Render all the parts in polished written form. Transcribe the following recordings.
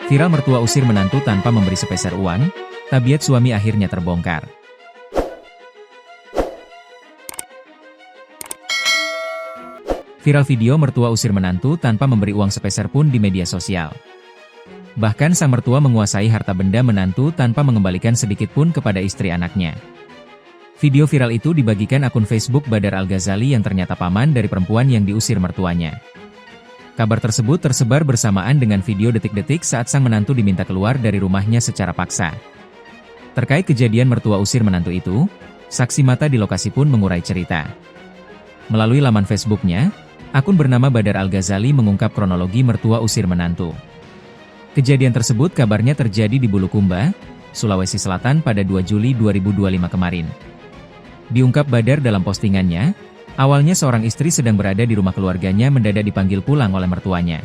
Viral mertua usir menantu tanpa memberi sepeser uang, tabiat suami akhirnya terbongkar. Viral video mertua usir menantu tanpa memberi uang sepeser pun di media sosial. Bahkan sang mertua menguasai harta benda menantu tanpa mengembalikan sedikit pun kepada istri anaknya. Video viral itu dibagikan akun Facebook Badar Al-Ghazali yang ternyata paman dari perempuan yang diusir mertuanya. Kabar tersebut tersebar bersamaan dengan video detik-detik saat sang menantu diminta keluar dari rumahnya secara paksa. Terkait kejadian mertua usir menantu itu, saksi mata di lokasi pun mengurai cerita. Melalui laman Facebooknya, akun bernama Badar Al-Ghazali mengungkap kronologi mertua usir menantu. Kejadian tersebut kabarnya terjadi di Bulukumba, Sulawesi Selatan pada 2 Juli 2025 kemarin. Diungkap Badar dalam postingannya, awalnya seorang istri sedang berada di rumah keluarganya mendadak dipanggil pulang oleh mertuanya.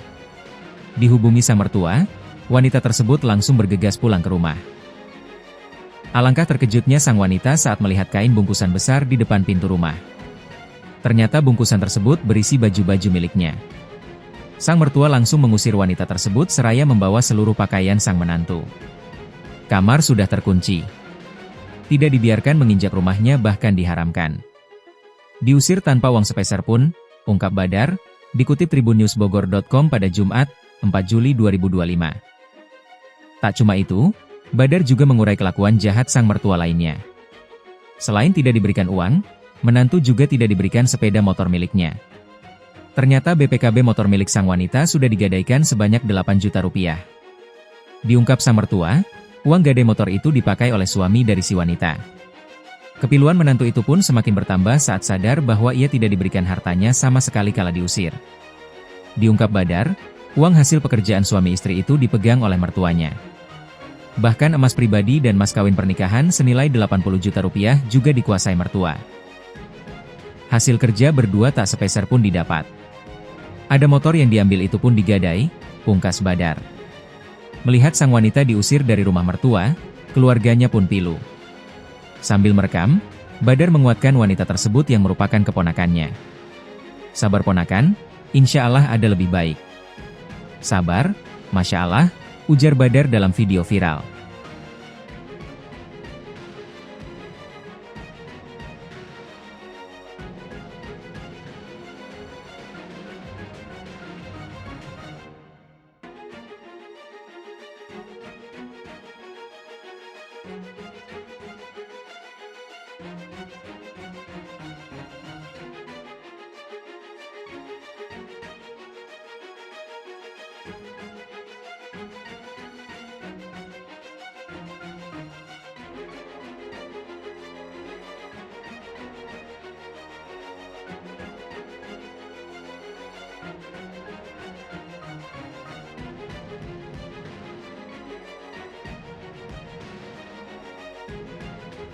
Dihubungi sang mertua, wanita tersebut langsung bergegas pulang ke rumah. Alangkah terkejutnya sang wanita saat melihat kain bungkusan besar di depan pintu rumah. Ternyata bungkusan tersebut berisi baju-baju miliknya. Sang mertua langsung mengusir wanita tersebut seraya membawa seluruh pakaian sang menantu. Kamar sudah terkunci. Tidak dibiarkan menginjak rumahnya, bahkan diharamkan. Diusir tanpa uang sepeser pun, ungkap Badar, dikutip tribunnewsbogor.com pada Jumat, 4 Juli 2025. Tak cuma itu, Badar juga mengurai kelakuan jahat sang mertua lainnya. Selain tidak diberikan uang, menantu juga tidak diberikan sepeda motor miliknya. Ternyata BPKB motor milik sang wanita sudah digadaikan sebanyak 8 juta rupiah. Diungkap sang mertua, uang gadai motor itu dipakai oleh suami dari si wanita. Kepiluan menantu itu pun semakin bertambah saat sadar bahwa ia tidak diberikan hartanya sama sekali kala diusir. Diungkap Badar, uang hasil pekerjaan suami istri itu dipegang oleh mertuanya. Bahkan emas pribadi dan mas kawin pernikahan senilai 80 juta rupiah juga dikuasai mertua. Hasil kerja berdua tak sepeser pun didapat. Ada motor yang diambil itu pun digadai, pungkas Badar. Melihat sang wanita diusir dari rumah mertua, keluarganya pun pilu. Sambil merekam, Badar menguatkan wanita tersebut yang merupakan keponakannya. Sabar ponakan, insya Allah ada lebih baik. Sabar, Masya Allah, ujar Badar dalam video viral.